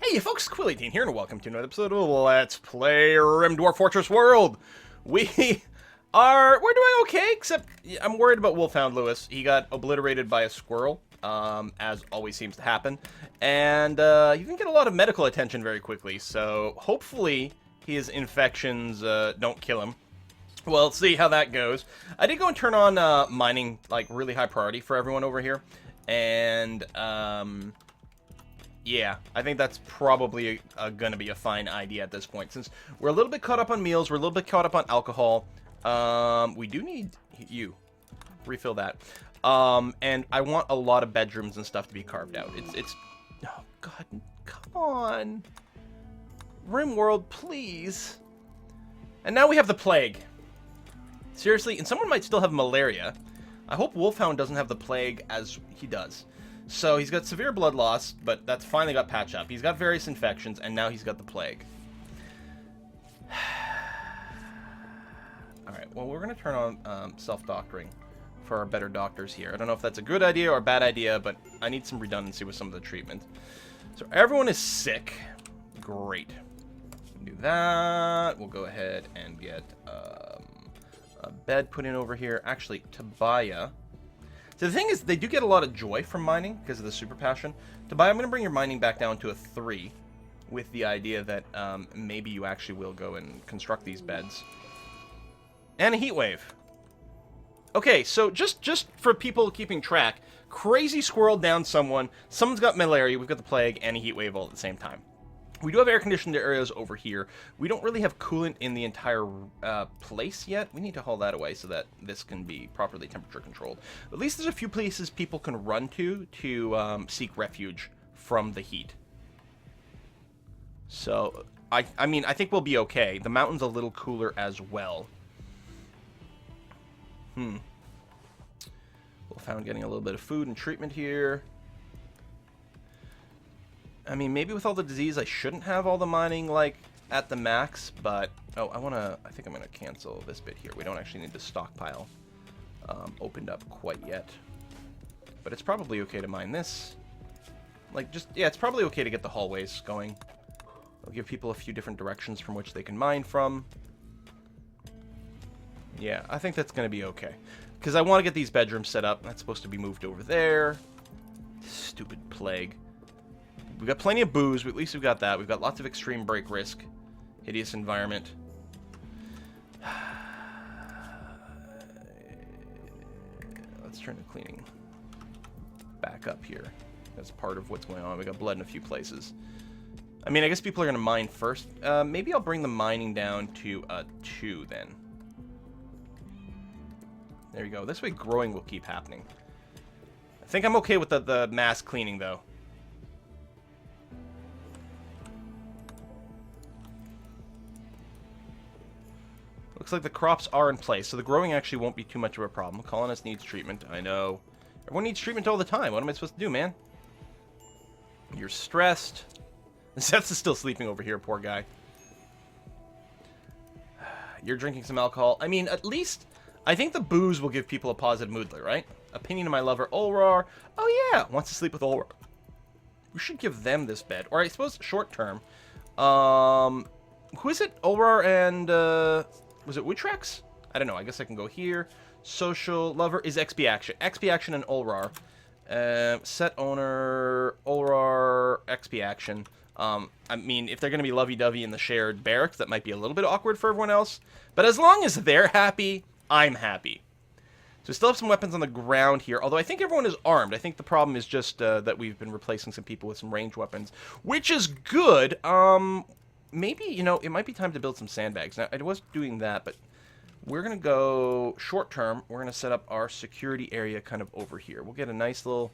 Hey folks, Quilly here, and welcome to another episode of Let's Play RimDwarfWorldFortress World. We're doing okay, except I'm worried about Wolfhound Lewis. He got obliterated by a squirrel, as always seems to happen, and he can get a lot of medical attention very quickly, so hopefully his infections don't kill him. Well, let's see how that goes. I did go and turn on mining, like, really high priority for everyone over here, and yeah, I think that's probably going to be a fine idea at this point. Since we're a little bit caught up on meals, we're a little bit caught up on alcohol. We do need you. Refill that. And I want a lot of bedrooms and stuff to be carved out. It's... Oh, God. Come on. Rimworld, please. And now we have the plague. Seriously, and someone might still have malaria. I hope Wolfhound doesn't have the plague as he does. So he's got severe blood loss, but that's finally got patched up. He's got various infections, and now he's got the plague. Alright, well, we're going to turn on self-doctoring for our better doctors here. I don't know if that's a good idea or a bad idea, but I need some redundancy with some of the treatment. So everyone is sick. Great. Do that. We'll go ahead and get a bed put in over here. Actually, Tobiah... So the thing is, they do get a lot of joy from mining because of the super passion. Tobiah, I'm going to bring your mining back down to a 3 with the idea that maybe you actually will go and construct these beds. And a heat wave. Okay, so just for people keeping track, crazy squirrel down someone, someone's got malaria, we've got the plague, and a heat wave all at the same time. We do have air-conditioned areas over here. We don't really have coolant in the entire place yet. We need to haul that away so that this can be properly temperature controlled. At least there's a few places people can run to seek refuge from the heat. So, I mean, I think we'll be okay. The mountain's a little cooler as well. Wolfhound getting a little bit of food and treatment here. I mean, maybe with all the disease, I shouldn't have all the mining, like, at the max, but... Oh, I think I'm going to cancel this bit here. We don't actually need the stockpile opened up quite yet. But it's probably okay to mine this. Like, yeah, it's probably okay to get the hallways going. I'll give people a few different directions from which they can mine from. Yeah, I think that's going to be okay. Because I want to get these bedrooms set up. That's supposed to be moved over there. Stupid plague. We've got plenty of booze, but at least we've got that. We've got lots of extreme break risk. Hideous environment. Let's turn the cleaning back up here. That's part of what's going on. We got blood in a few places. I mean, I guess people are going to mine first. Maybe I'll bring the mining down to 2 then. There you go. This way growing will keep happening. I think I'm okay with the mass cleaning, though. Looks like the crops are in place, so the growing actually won't be too much of a problem. Colonist needs treatment. I know. Everyone needs treatment all the time. What am I supposed to do, man? You're stressed. Seth's is still sleeping over here, poor guy. You're drinking some alcohol. I mean, at least, I think the booze will give people a positive mood, right? Opinion of my lover, Olrar. Oh, yeah, wants to sleep with Olrar. We should give them this bed. Or I suppose short term. Who is it? Olrar and, was it Witrex? I don't know. I guess I can go here. Social lover is XP Action. XP Action and Olrar. Set owner, Olrar, XP Action. I mean, if they're going to be lovey-dovey in the shared barracks, that might be a little bit awkward for everyone else. But as long as they're happy, I'm happy. So we still have some weapons on the ground here, although I think everyone is armed. I think the problem is just that we've been replacing some people with some ranged weapons, which is good. Maybe, you know, it might be time to build some sandbags. Now, I was doing that, but we're going to go short term. We're going to set up our security area kind of over here. We'll get a nice little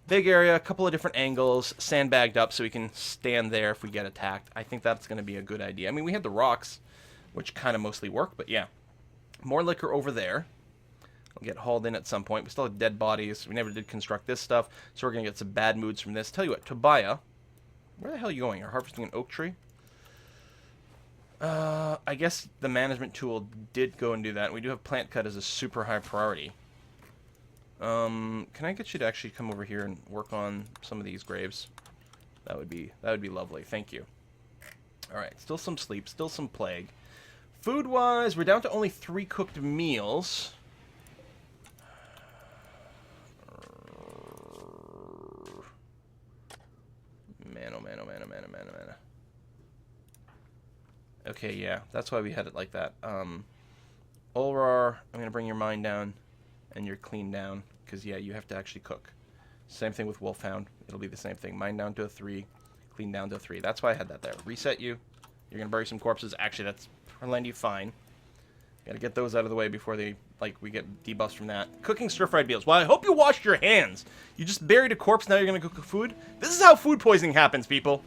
big area, a couple of different angles, sandbagged up so we can stand there if we get attacked. I think that's going to be a good idea. I mean, we had the rocks, which kind of mostly work, but yeah. More liquor over there. We'll get hauled in at some point. We still have dead bodies. We never did construct this stuff, so we're going to get some bad moods from this. Tell you what, Tobiah, where the hell are you going? You're harvesting an oak tree? I guess the management tool did go and do that. We do have plant cut as a super high priority. Can I get you to actually come over here and work on some of these graves? That would be lovely. Thank you. All right, still some sleep, still some plague. Food-wise, we're down to only 3 cooked meals. Man, oh man, oh man, oh man, oh man, oh man. Okay, yeah, that's why we had it like that. Ulrar, I'm going to bring your mind down and your clean down, because, yeah, you have to actually cook. Same thing with Wolfhound. It'll be the same thing. Mind down to a 3, clean down to a 3. That's why I had that there. Reset you. You're going to bury some corpses. Actually, that's plenty fine. Got to get those out of the way before they, like, we get debuffs from that. Cooking stir-fried meals. Well, I hope you washed your hands. You just buried a corpse, now you're going to cook food? This is how food poisoning happens, people. Do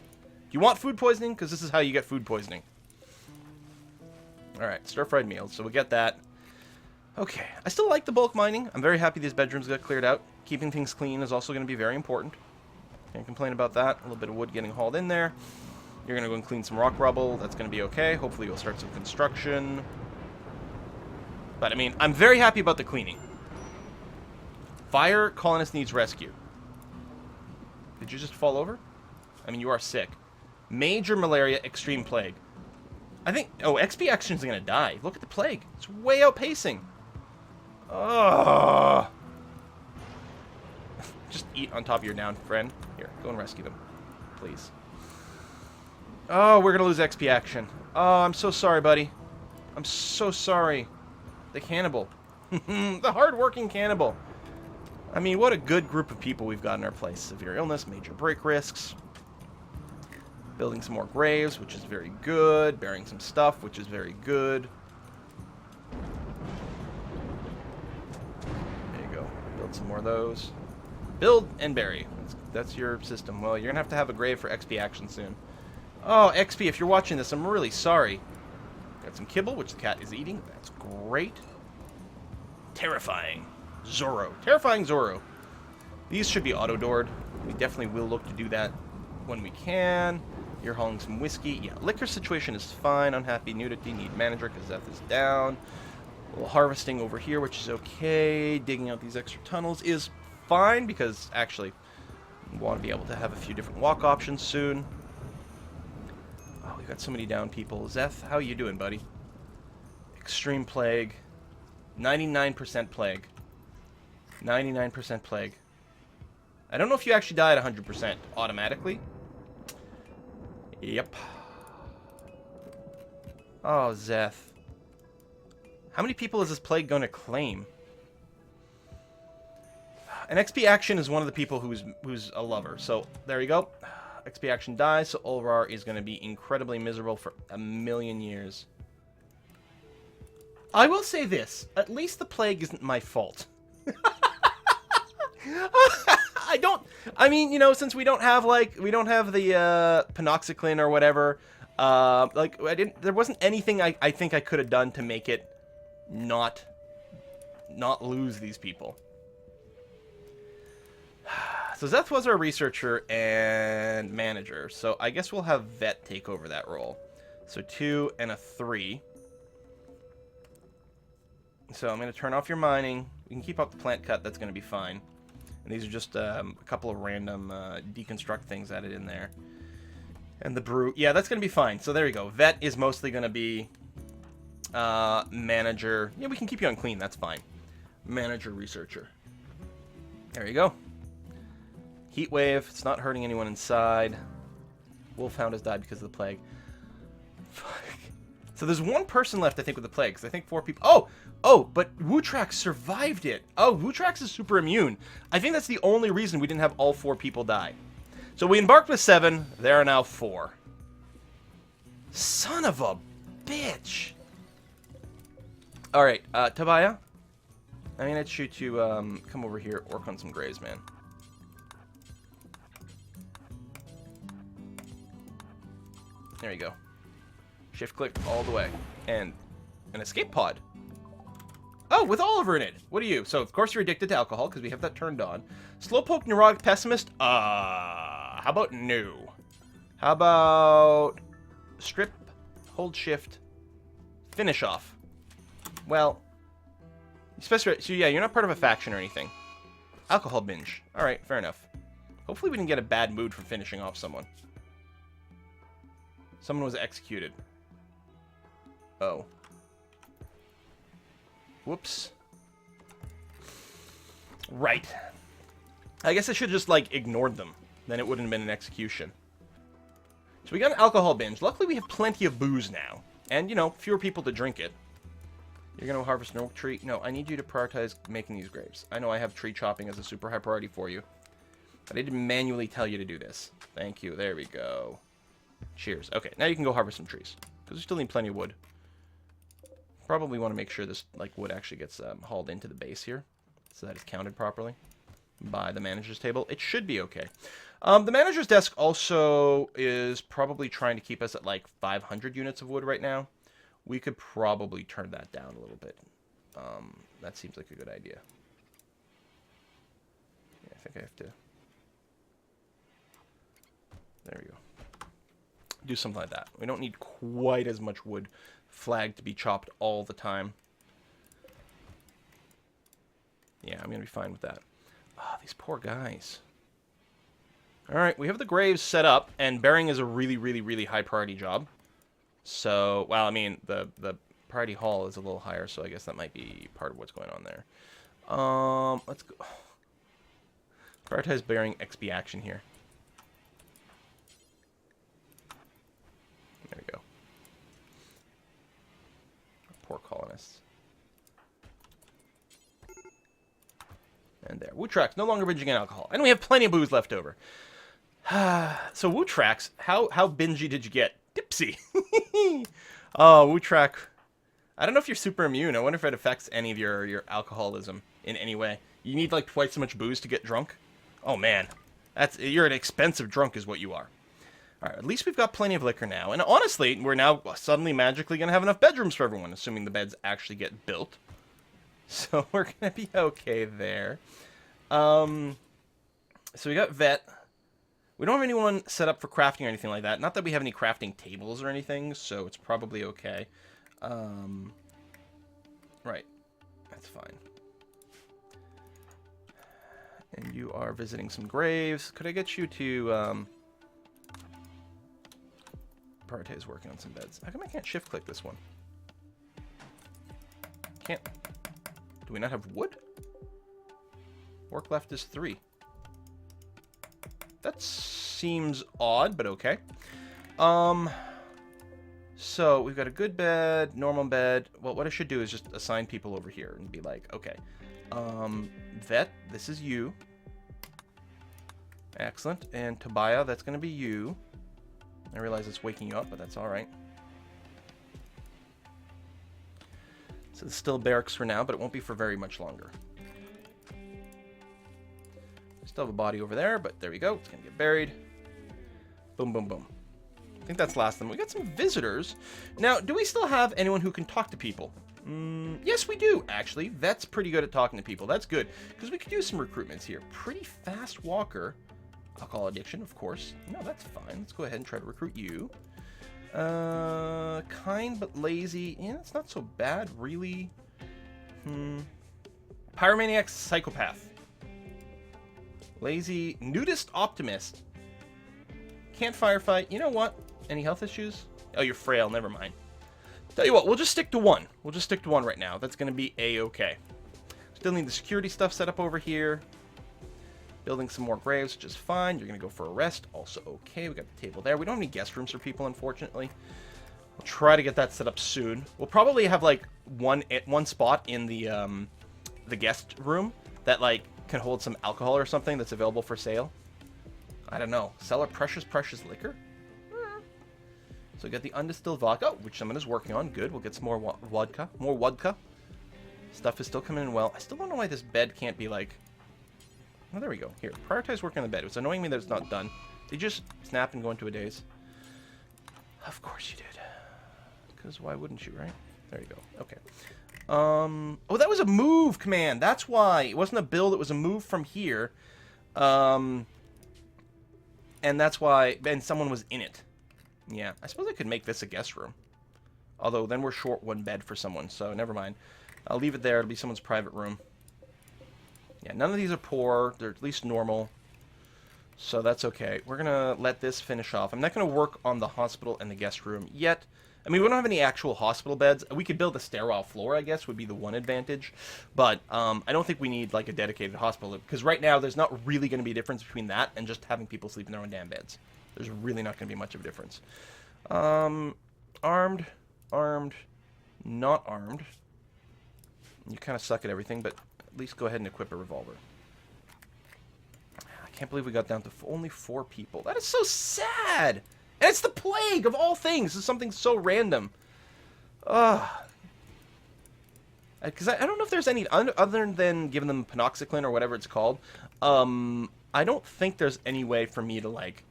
you want food poisoning? Because this is how you get food poisoning. Alright, stir-fried meals, so we get that. Okay, I still like the bulk mining. I'm very happy these bedrooms got cleared out. Keeping things clean is also going to be very important. Can't complain about that. A little bit of wood getting hauled in there. You're going to go and clean some rock rubble. That's going to be okay. Hopefully you'll start some construction. But, I mean, I'm very happy about the cleaning. Fire colonist needs rescue. Did you just fall over? I mean, you are sick. Major malaria, extreme plague. I think... Oh, XP Action's gonna die. Look at the plague. It's way outpacing. Oh. Just eat on top of your down friend. Here, go and rescue them. Please. Oh, we're gonna lose XP Action. Oh, I'm so sorry, buddy. I'm so sorry. The cannibal. The hard-working cannibal. I mean, what a good group of people we've got in our place. Severe illness, major break risks. Building some more graves, which is very good. Burying some stuff, which is very good. There you go. Build some more of those. Build and bury. That's your system. Well, you're going to have a grave for XP Action soon. Oh, XP, if you're watching this, I'm really sorry. Got some kibble, which the cat is eating. That's great. Terrifying. Zorro. Terrifying Zorro. These should be auto-doored. We definitely will look to do that when we can. You're hauling some whiskey. Yeah, liquor situation is fine. Unhappy nudity. Need manager because Zeth is down. A little harvesting over here, which is okay. Digging out these extra tunnels is fine because, actually, we want to be able to have a few different walk options soon. Oh, we've got so many down people. Zeth, how you doing, buddy? Extreme plague. 99% plague. 99% plague. I don't know if you actually die at 100% automatically. Yep. Oh, Zeth. How many people is this plague going to claim? And XP Action is one of the people who's a lover. So, there you go. XP Action dies, so Ulrar is going to be incredibly miserable for a million years. I will say this. At least the plague isn't my fault. I mean, you know, since we don't have the panoxyclin or whatever, there wasn't anything I think I could have done to make it not lose these people. So Zeth was our researcher and manager, so I guess we'll have Vet take over that role. So 2 and a 3. So I'm going to turn off your mining. We can keep up the plant cut, that's going to be fine. And these are just a couple of random deconstruct things added in there. And the brew, yeah, that's going to be fine. So there you go. Vet is mostly going to be manager. Yeah, we can keep you on clean, that's fine. Manager, researcher. There you go. Heat wave, it's not hurting anyone inside. Wolfhound has died because of the plague. Fuck. So there's one person left, I think, with the plague, because I think 4 people... Oh, but Wootrax survived it. Oh, Wootrax is super immune. I think that's the only reason we didn't have all 4 people die. So we embarked with 7. There are now 4. Son of a bitch. All right, Tabaya. I'm going to get you to come over here, work on some graves, man. There you go. Shift click all the way. And an escape pod. Oh, with Oliver in it. What are you? So, of course, you're addicted to alcohol because we have that turned on. Slowpoke, neurotic, pessimist. How about no? How about strip, hold shift, finish off? Well, especially, so yeah, you're not part of a faction or anything. Alcohol binge. All right, fair enough. Hopefully we didn't get a bad mood for finishing off someone. Someone was executed. Oh. Whoops. Right. I guess I should have just, like, ignored them. Then it wouldn't have been an execution. So we got an alcohol binge. Luckily, we have plenty of booze now. And, you know, fewer people to drink it. You're going to harvest an oak tree? No, I need you to prioritize making these graves. I know I have tree chopping as a super high priority for you. But I didn't manually tell you to do this. Thank you. There we go. Cheers. Okay, now you can go harvest some trees. Because we still need plenty of wood. Probably want to make sure this, like, wood actually gets hauled into the base here. So that it's counted properly by the manager's table. It should be okay. The manager's desk also is probably trying to keep us at like 500 units of wood right now. We could probably turn that down a little bit. That seems like a good idea. Yeah, I think I have to... There we go. Do something like that. We don't need quite as much wood flagged to be chopped all the time. Yeah, I'm going to be fine with that. Ah, these poor guys. Alright, we have the graves set up, and burying is a really, really, really high priority job. So, well, I mean, the priority haul is a little higher, so I guess that might be part of what's going on there. Let's go. Prioritize burying XP action here. There we go. Poor colonists. And there. Woo tracks, no longer binging in alcohol. And we have plenty of booze left over. So Woo tracks, how bingy did you get? Dipsy. Oh, Woo track. I don't know if you're super immune. I wonder if it affects any of your alcoholism in any way. You need like twice so much booze to get drunk? Oh man. You're an expensive drunk is what you are. Alright, at least we've got plenty of liquor now. And honestly, we're now suddenly magically going to have enough bedrooms for everyone, assuming the beds actually get built. So we're going to be okay there. So we got vet. We don't have anyone set up for crafting or anything like that. Not that we have any crafting tables or anything, so it's probably okay. Right. That's fine. And you are visiting some graves. Could I get you to... Parte is working on some beds. How come I can't shift-click this one? Can't... Do we not have wood? Work left is 3. That seems odd, but okay. So we've got a good bed, normal bed. Well, what I should do is just assign people over here and be like, okay, vet, this is you. Excellent. And Tobiah, that's going to be you. I realize it's waking you up, but that's all right. So it's still barracks for now, but it won't be for very much longer. Still have a body over there, but there we go. It's going to get buried. Boom, boom, boom. I think that's last of them. We got some visitors. Now, do we still have anyone who can talk to people? Yes, we do, actually. Vet's pretty good at talking to people. That's good, because we could use some recruitments here. Pretty fast walker. Alcohol addiction, of course. No, that's fine. Let's go ahead and try to recruit you. Kind but lazy. Yeah, it's not so bad, really. Pyromaniac psychopath. Lazy nudist optimist. Can't firefight. You know what? Any health issues? Oh, you're frail. Never mind. Tell you what, we'll just stick to one. We'll just stick to one right now. That's going to be A-okay. Still need the security stuff set up over here. Building some more graves, which is fine. You're going to go for a rest. Also okay. We got the table there. We don't have any guest rooms for people, unfortunately. We'll try to get that set up soon. We'll probably have, like, one spot in the guest room that, like, can hold some alcohol or something that's available for sale. I don't know. Sell our precious liquor? So we got the undistilled vodka, which someone is working on. Good. We'll get some more vodka. More vodka. Stuff is still coming in well. I still don't know why this bed can't be like... Oh, there we go. Here, prioritize working on the bed. It's annoying me that it's not done. Did you just snap and go into a daze? Of course you did. Because why wouldn't you, right? There you go. Okay. Oh, that was a move command. That's why. It wasn't a build. It was a move from here. And that's why... And someone was in it. Yeah. I suppose I could make this a guest room. Although, then we're short one bed for someone. So, never mind. I'll leave it there. It'll be someone's private room. Yeah, none of these are poor. They're at least normal. So that's okay. We're going to let this finish off. I'm not going to work on the hospital and the guest room yet. I mean, we don't have any actual hospital beds. We could build a sterile floor, I guess, would be the one advantage. But I don't think we need, like, a dedicated hospital. Because right now, there's not really going to be a difference between that and just having people sleep in their own damn beds. There's really not going to be much of a difference. Armed, not armed. You kind of suck at everything, but at least go ahead and equip a revolver. I can't believe we got down to only 4 people. That is so sad! And it's the plague, of all things! It's something so random. Ugh. Because I don't know if there's any, other than giving them panoxyclin or whatever it's called, I don't think there's any way for me to, like,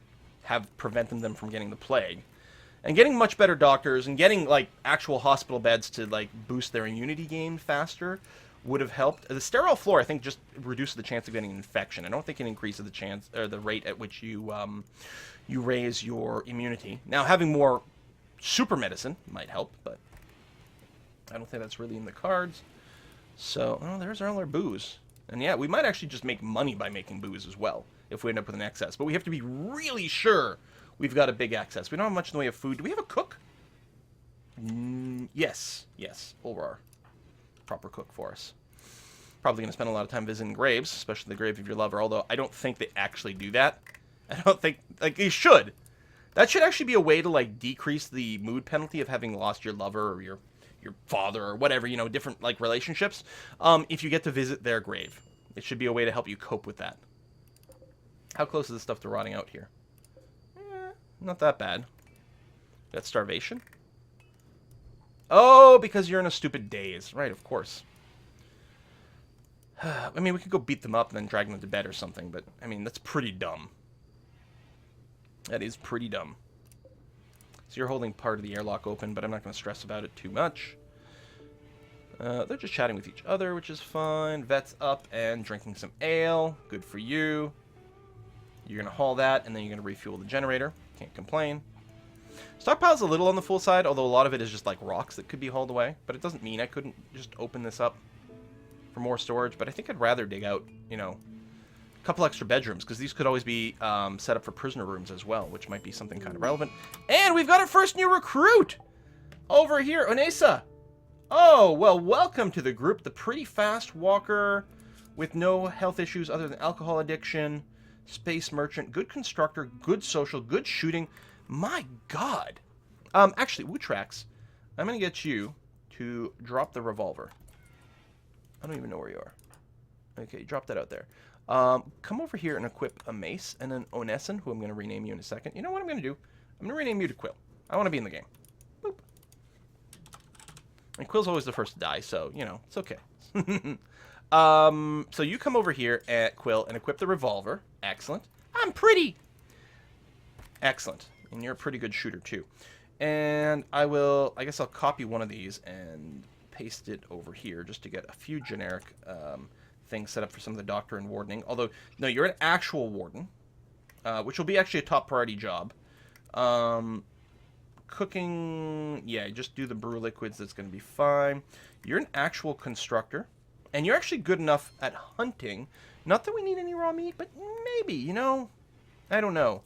prevent them from getting the plague. And getting much better doctors and getting, like, actual hospital beds to, like, boost their immunity gain faster would have helped. The sterile floor, I think, just reduces the chance of getting an infection. I don't think it increases the chance, or the rate at which you raise your immunity. Now, having more super medicine might help, but I don't think that's really in the cards. So, oh, there's all our booze. And yeah, we might actually just make money by making booze as well, if we end up with an excess. But we have to be really sure we've got a big excess. We don't have much in the way of food. Do we have a cook? Yes. Ulrar. Proper cook for us. Probably going to spend a lot of time visiting graves, especially the grave of your lover, although I don't think they actually do that. I don't think, like, they should. That should actually be a way to, like, decrease the mood penalty of having lost your lover or your father or whatever, you know, different, like, relationships, if you get to visit their grave. It should be a way to help you cope with that. How close is this stuff to rotting out here? Not that bad. That's starvation? Oh, because you're in a stupid daze. Right, of course. I mean, we could go beat them up and then drag them to bed or something, but, I mean, that's pretty dumb. That is pretty dumb. So you're holding part of the airlock open, but I'm not going to stress about it too much. They're just chatting with each other, which is fine. Vet's up and drinking some ale. Good for you. You're going to haul that, and then you're going to refuel the generator. Can't complain. Stockpile's a little on the full side, although a lot of it is just like rocks that could be hauled away. But it doesn't mean I couldn't just open this up for more storage. But I think I'd rather dig out, you know, a couple extra bedrooms, because these could always be set up for prisoner rooms as well, which might be something kind of relevant. And we've got our first new recruit over here, Onesa. Oh, well, welcome to the group. The pretty fast walker with no health issues other than alcohol addiction. Space merchant, good constructor, good social, good shooting. My God. Actually, Wootrax, I'm going to get you to drop the revolver. I don't even know where you are. Okay, drop that out there. Come over here and equip a mace, and then Onessen, who I'm going to rename you in a second. You know what I'm going to do? I'm going to rename you to Quill. I want to be in the game. Boop. And Quill's always the first to die, so, you know, it's okay. So you come over here at Quill and equip the revolver. Excellent. I'm pretty. Excellent. And you're a pretty good shooter, too. And I guess I'll copy one of these and paste it over here just to get a few generic things set up for some of the doctor and wardening. Although, no, you're an actual warden, which will be actually a top priority job. Cooking, yeah, just do the brew liquids. That's going to be fine. You're an actual constructor. And you're actually good enough at hunting. Not that we need any raw meat, but maybe, you know. I don't know.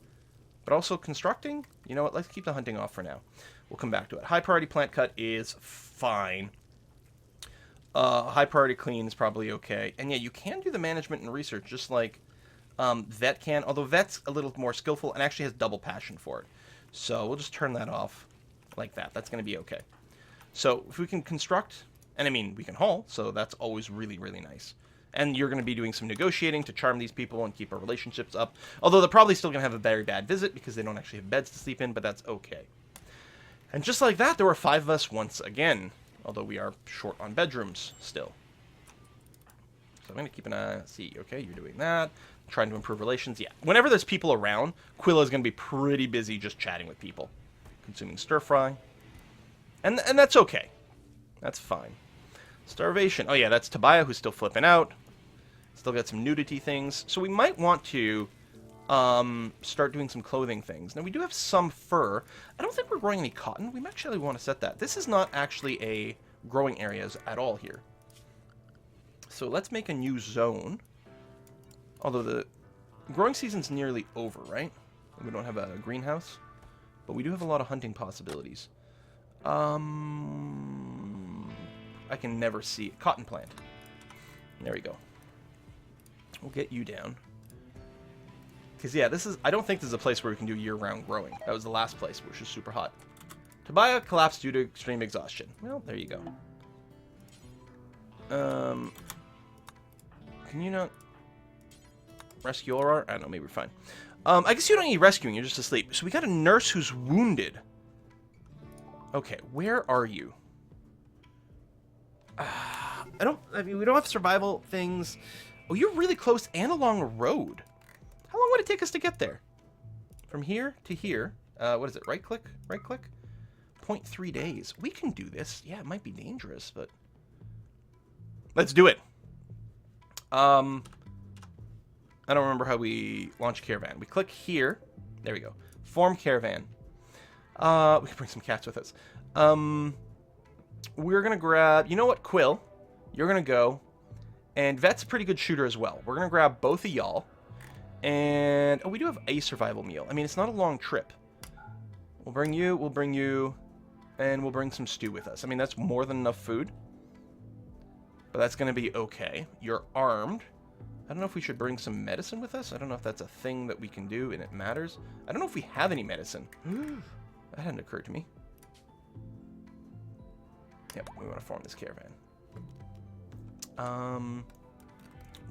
But also constructing? You know what? Let's keep the hunting off for now. We'll come back to it. High priority plant cut is fine. High priority clean is probably okay. And yeah, you can do the management and research just like Vet can. Although Vet's a little more skillful and actually has double passion for it. So we'll just turn that off like that. That's going to be okay. So if we can construct... And I mean, we can haul, so that's always really, really nice. And you're going to be doing some negotiating to charm these people and keep our relationships up. Although they're probably still going to have a very bad visit because they don't actually have beds to sleep in, but that's okay. And just like that, there were 5 of us once again. Although we are short on bedrooms still. So I'm going to keep an eye. See, okay, you're doing that. Trying to improve relations. Yeah, whenever there's people around, Quilla is going to be pretty busy just chatting with people. Consuming stir fry. And that's okay. That's fine. Starvation. Oh yeah, that's Tobiah who's still flipping out. Still got some nudity things. So we might want to start doing some clothing things. Now we do have some fur. I don't think we're growing any cotton. We actually want to set that. This is not actually a growing areas at all here. So let's make a new zone. Although growing season's nearly over, right? We don't have a greenhouse, but we do have a lot of hunting possibilities. I can never see it. Cotton plant. There we go. We'll get you down. Because, yeah, this is... I don't think this is a place where we can do year-round growing. That was the last place, which was super hot. Tobiah collapsed due to extreme exhaustion. Well, there you go. Can you not... rescue Aurora? I don't know, maybe we're fine. I guess you don't need rescuing, you're just asleep. So we got a nurse who's wounded. Okay, where are you? I mean, we don't have survival things. Oh, you're really close and along a road. How long would it take us to get there? From here to here. What is it? Right click? Right click? 0.3 days. We can do this. Yeah, it might be dangerous, but... let's do it. I don't remember how we launch caravan. We click here. There we go. Form caravan. We can bring some cats with us. We're going to grab... you know what, Quill? You're going to go. And Vet's a pretty good shooter as well. We're going to grab both of y'all. And... oh, we do have a survival meal. I mean, it's not a long trip. We'll bring you, and we'll bring some stew with us. I mean, that's more than enough food. But that's going to be okay. You're armed. I don't know if we should bring some medicine with us. I don't know if that's a thing that we can do and it matters. I don't know if we have any medicine. That hadn't occurred to me. Yep, we want to form this caravan.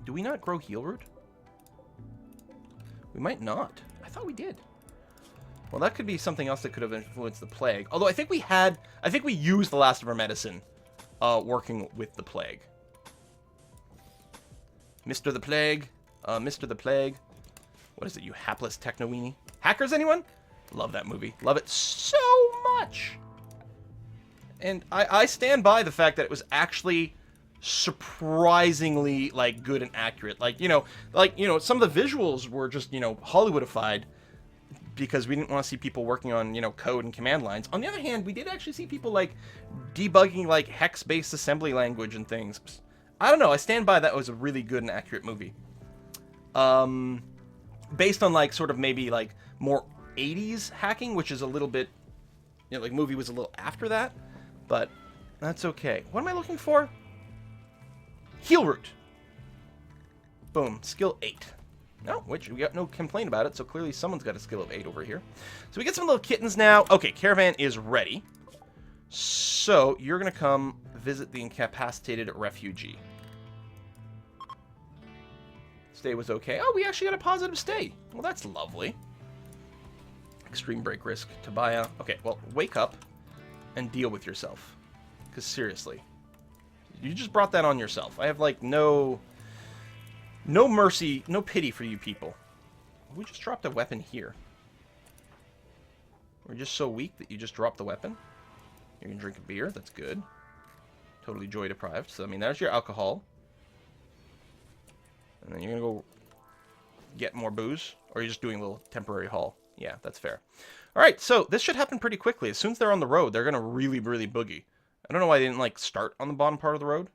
Do we not grow heal root? We might not. I thought we did. Well, that could be something else that could have influenced the plague. Although I think we used the last of our medicine working with the plague. Mr. the Plague. Mr. the Plague. What is it, you hapless techno-weenie? Hackers, anyone? Love that movie. Love it so much. And I stand by the fact that it was actually surprisingly, like, good and accurate. Like, you know, some of the visuals were just, you know, Hollywoodified because we didn't want to see people working on, you know, code and command lines. On the other hand, we did actually see people, like, debugging, like, hex-based assembly language and things. I don't know, I stand by that was a really good and accurate movie. Based on, like, sort of maybe, like, more 80s hacking, which is a little bit, you know, like, movie was a little after that. But that's okay. What am I looking for? Heal root. Boom. Skill 8. No, which we got no complaint about it, so clearly someone's got a skill of 8 over here. So we get some little kittens now. Okay, caravan is ready. So you're going to come visit the incapacitated refugee. Stay was okay. Oh, we actually got a positive stay. Well, that's lovely. Extreme break risk. Tobiah. Okay, well, wake up and deal with yourself. Because seriously, you just brought that on yourself. I have, like, no mercy, no pity for you people. We just dropped a weapon here. We're just so weak that you just dropped the weapon. You're going to drink a beer. That's good. Totally joy deprived. So, I mean, there's your alcohol. And then you're going to go get more booze. Or you're just doing a little temporary haul. Yeah, that's fair. Alright, so this should happen pretty quickly. As soon as they're on the road, they're going to really, really boogie. I don't know why they didn't, like, start on the bottom part of the road.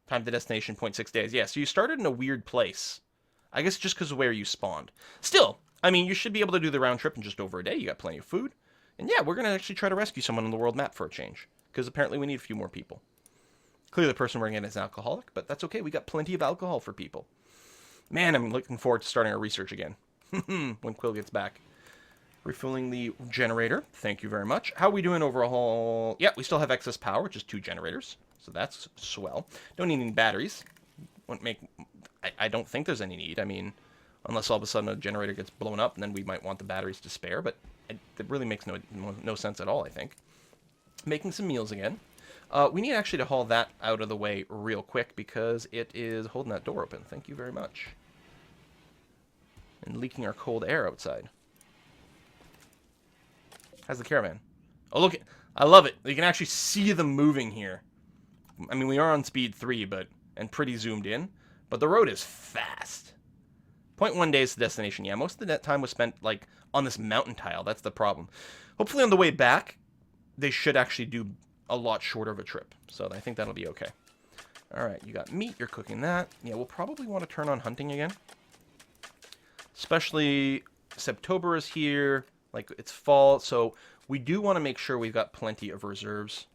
Time to destination, 0.6 days. Yeah, so you started in a weird place. I guess just because of where you spawned. Still, I mean, you should be able to do the round trip in just over a day. You got plenty of food. And yeah, we're going to actually try to rescue someone on the world map for a change. Because apparently we need a few more people. Clearly the person we're getting is an alcoholic, but that's okay. We got plenty of alcohol for people. Man, I'm looking forward to starting our research again. When Quill gets back. Refueling the generator. Thank you very much. How are we doing overall? Yeah, we still have excess power, which is 2 generators. So that's swell. Don't need any batteries. Won't make... I don't think there's any need. I mean, unless all of a sudden a generator gets blown up, and then we might want the batteries to spare. But it really makes no sense at all, I think. Making some meals again. We need actually to haul that out of the way real quick because it is holding that door open. Thank you very much. And leaking our cold air outside. How's the caravan? Oh, look. I love it. You can actually see them moving here. I mean, we are on speed 3, and pretty zoomed in. But the road is fast. 0.1 days to destination. Yeah, most of the time was spent, like, on this mountain tile. That's the problem. Hopefully on the way back, they should actually do a lot shorter of a trip. So I think that'll be okay. Alright, you got meat. You're cooking that. Yeah, we'll probably want to turn on hunting again. Especially September is here. Like, it's fall, so we do want to make sure we've got plenty of reserves.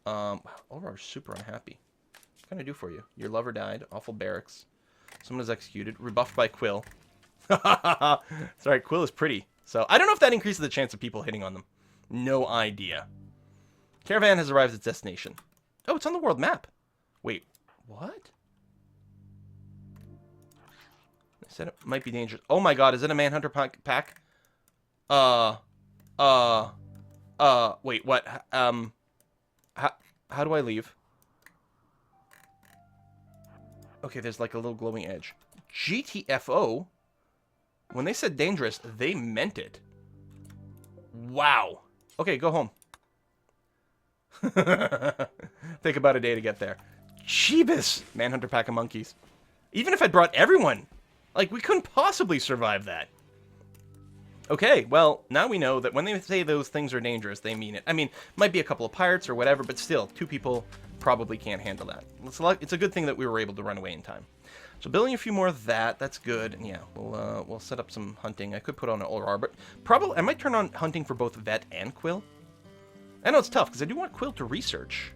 Wow, Olrar's super unhappy. What can I do for you? Your lover died. Awful barracks. Someone is executed. Rebuffed by Quill. Sorry, Quill is pretty. So, I don't know if that increases the chance of people hitting on them. No idea. Caravan has arrived at its destination. Oh, it's on the world map. Wait, what? I said it might be dangerous. Oh my god, is it a Manhunter pack? Wait, what? How do I leave? Okay, there's like a little glowing edge. GTFO? When they said dangerous, they meant it. Wow. Okay, go home. Take about a day to get there. Jeebus! Manhunter pack of monkeys. Even if I brought everyone, like, we couldn't possibly survive that. Okay, well, now we know that when they say those things are dangerous, they mean it. I mean, might be a couple of pirates or whatever, but still, 2 people probably can't handle that. It's a good thing that we were able to run away in time. So building a few more of that, that's good. And yeah, we'll set up some hunting. I could put on an Olrar, but probably I might turn on hunting for both Vet and Quill. I know it's tough, because I do want Quill to research.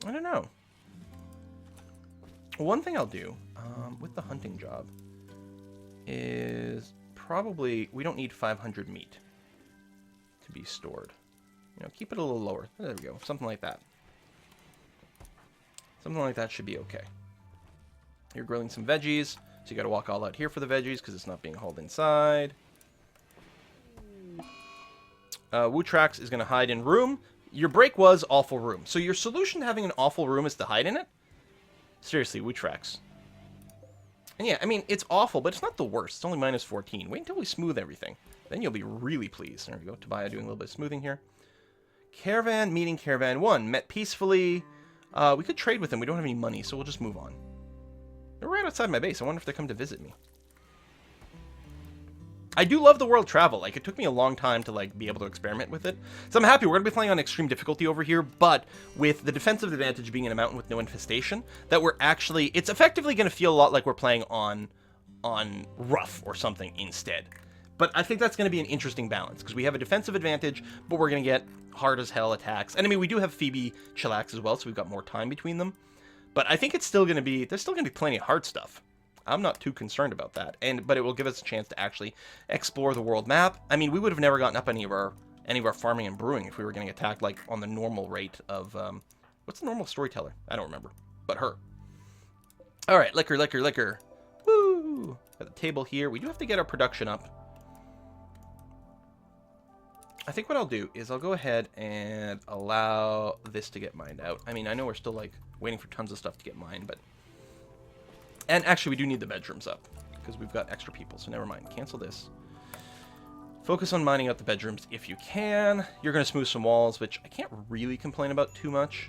I don't know. One thing I'll do with the hunting job is probably, we don't need 500 meat to be stored. You know, keep it a little lower. There we go. Something like that. Something like that should be okay. You're grilling some veggies, so you got to walk all out here for the veggies because it's not being hauled inside. Wootrax is going to hide in room. Your break was awful room. So your solution to having an awful room is to hide in it? Seriously, Wootrax. And yeah, I mean, it's awful, but it's not the worst. It's only minus 14. Wait until we smooth everything. Then you'll be really pleased. There we go. Tobiah doing a little bit of smoothing here. Caravan meeting Caravan 1. Met peacefully. We could trade with them. We don't have any money, so we'll just move on. They're right outside my base. I wonder if they come to visit me. I do love the world travel. Like, it took me a long time to, like, be able to experiment with it. So I'm happy. We're going to be playing on extreme difficulty over here, but with the defensive advantage being in a mountain with no infestation, that we're actually... It's effectively going to feel a lot like we're playing on rough or something instead. But I think that's going to be an interesting balance, because we have a defensive advantage, but we're going to get hard as hell attacks. And I mean, we do have Phoebe Chillax as well, so we've got more time between them. But I think it's still going to be... There's still going to be plenty of hard stuff. I'm not too concerned about that, but it will give us a chance to actually explore the world map. I mean, we would have never gotten up any of our farming and brewing if we were getting attacked like on the normal rate of what's the normal storyteller? I don't remember, but her. All right, liquor, liquor, liquor. Woo! Got the table here. We do have to get our production up. I think what I'll do is I'll go ahead and allow this to get mined out. I mean, I know we're still like waiting for tons of stuff to get mined, but. And actually, we do need the bedrooms up, because we've got extra people, so never mind. Cancel this. Focus on mining out the bedrooms if you can. You're going to smooth some walls, which I can't really complain about too much.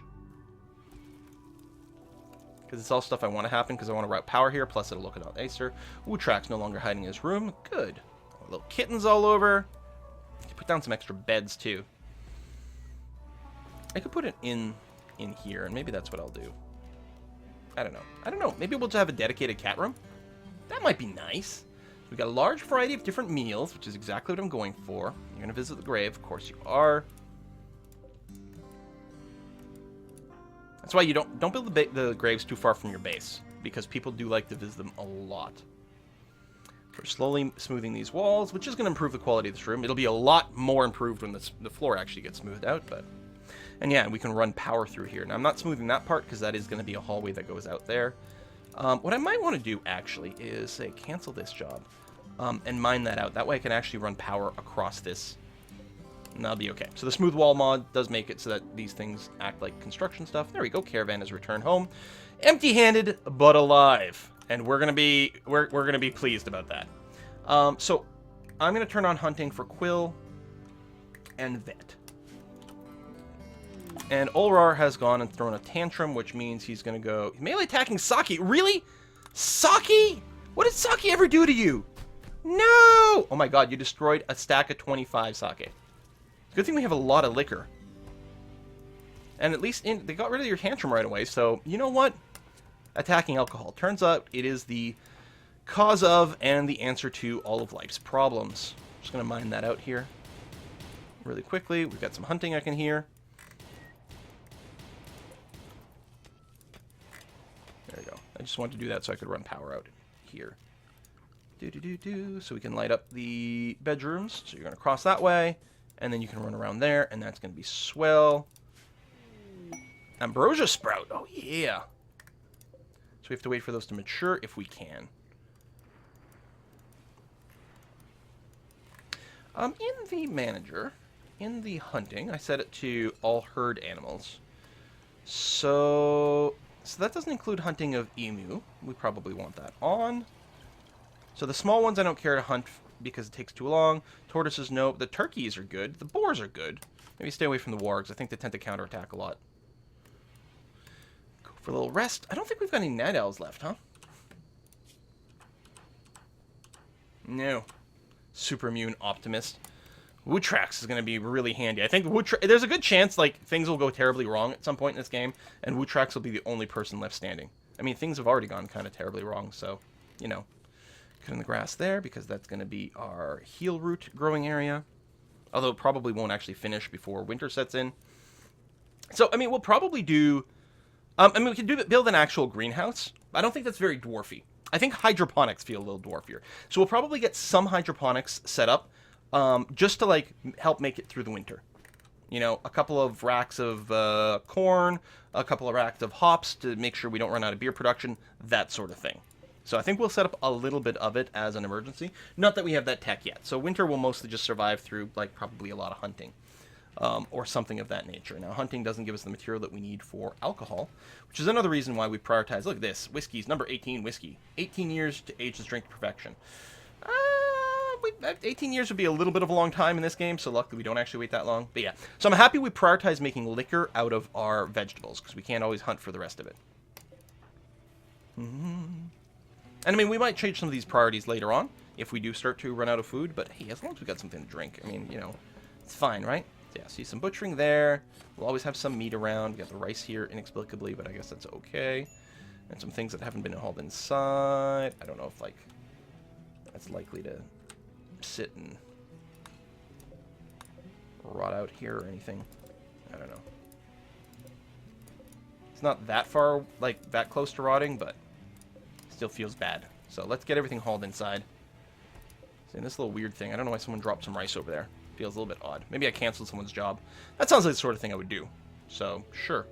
Because it's all stuff I want to happen, because I want to route power here, plus it'll look it out nicer. Wootrax no longer hiding in his room. Good. Little kittens all over. Put down some extra beds, too. I could put it in here, and maybe that's what I'll do. I don't know. I don't know. Maybe we'll just have a dedicated cat room. That might be nice. We've got a large variety of different meals, which is exactly what I'm going for. You're going to visit the grave. Of course you are. That's why you don't build the graves too far from your base, because people do like to visit them a lot. We're slowly smoothing these walls, which is going to improve the quality of this room. It'll be a lot more improved when the floor actually gets smoothed out, but... And yeah, we can run power through here. Now, I'm not smoothing that part because that is going to be a hallway that goes out there. What I might want to do, actually, is say cancel this job and mine that out. That way I can actually run power across this, and that'll be okay. So the smooth wall mod does make it so that these things act like construction stuff. There we go. Caravan has returned home, empty-handed but alive, and we're gonna be pleased about that. So I'm gonna turn on hunting for Quill and Vet. And Olrar has gone and thrown a tantrum, which means he's going to go... Melee attacking Saki. Really? Saki? What did Saki ever do to you? No! Oh my god, you destroyed a stack of 25 sake. Good thing we have a lot of liquor. And at least they got rid of your tantrum right away, so you know what? attacking alcohol. Turns out it is the cause of and the answer to all of life's problems. Just going to mine that out here really quickly. We've got some hunting I can hear. There we go. I just wanted to do that so I could run power out here. So we can light up the bedrooms. So you're going to cross that way, and then you can run around there, and that's going to be swell. Ambrosia sprout. Oh, yeah. So we have to wait for those to mature if we can. In the manager, in the hunting, I set it to all herd animals. So that doesn't include hunting of emu. We probably want that on. So the small ones I don't care to hunt because it takes too long. Tortoises, no. The turkeys are good. The boars are good. Maybe stay away from the wargs. I think they tend to counterattack a lot. Go for a little rest. I don't think we've got any night owls left, huh? No. Super immune optimist. Wootrax is going to be really handy. I think there's a good chance like things will go terribly wrong at some point in this game, and Wootrax will be the only person left standing. I mean, things have already gone kind of terribly wrong, so, you know. Cut in the grass there, because that's going to be our heel root growing area. Although it probably won't actually finish before winter sets in. So, I mean, we'll probably do... we can build an actual greenhouse. I don't think that's very dwarfy. I think hydroponics feel a little dwarfier. So we'll probably get some hydroponics set up just to, like, help make it through the winter. You know, a couple of racks of corn, a couple of racks of hops to make sure we don't run out of beer production, that sort of thing. So I think we'll set up a little bit of it as an emergency. Not that we have that tech yet. So winter will mostly just survive through, like, probably a lot of hunting. Or something of that nature. Now, hunting doesn't give us the material that we need for alcohol, which is another reason why we prioritize... Look at this. Whiskey's number 18 whiskey. 18 years to age this drink to perfection. 18 years would be a little bit of a long time in this game, so luckily we don't actually wait that long. But yeah, so I'm happy we prioritize making liquor out of our vegetables, because we can't always hunt for the rest of it. And I mean, we might change some of these priorities later on, if we do start to run out of food, but hey, as long as we got something to drink, I mean, you know, it's fine, right? Yeah, see some butchering there. We'll always have some meat around. We got the rice here inexplicably, but I guess that's okay. And some things that haven't been hauled inside. I don't know if, like, that's likely to sit and rot out here or anything. I don't know. It's not that far, like, that close to rotting, but still feels bad. So let's get everything hauled inside. See, this little weird thing. I don't know why someone dropped some rice over there. Feels a little bit odd. Maybe I canceled someone's job. That sounds like the sort of thing I would do. So, sure.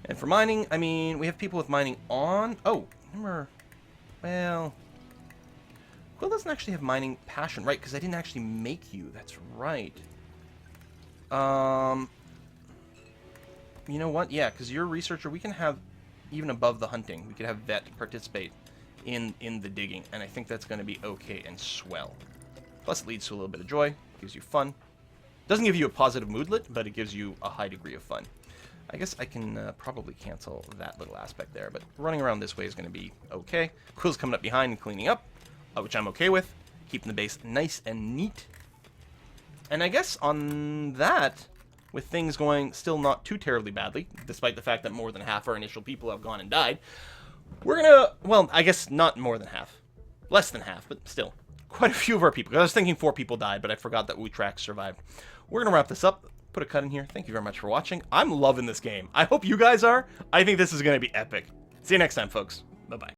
And for mining, I mean, we have people with mining on. Oh, remember, well, Quill doesn't actually have mining passion, right? Because I didn't actually make you. That's right. You know what? Yeah, because you're a researcher. We can have, even above the hunting, we could have Vet participate in the digging. And I think that's going to be okay and swell. Plus, it leads to a little bit of joy. Gives you fun. Doesn't give you a positive moodlet, but it gives you a high degree of fun. I guess I can probably cancel that little aspect there, but running around this way is going to be okay. Quill's coming up behind and cleaning up, which I'm okay with. Keeping the base nice and neat. And I guess on that, with things going still not too terribly badly, despite the fact that more than half our initial people have gone and died, we're going to, well, I guess not more than half. Less than half, but still. Quite a few of our people. I was thinking 4 people died, but I forgot that Wootrax survived. We're going to wrap this up. Put a cut in here. Thank you very much for watching. I'm loving this game. I hope you guys are. I think this is going to be epic. See you next time, folks. Bye-bye.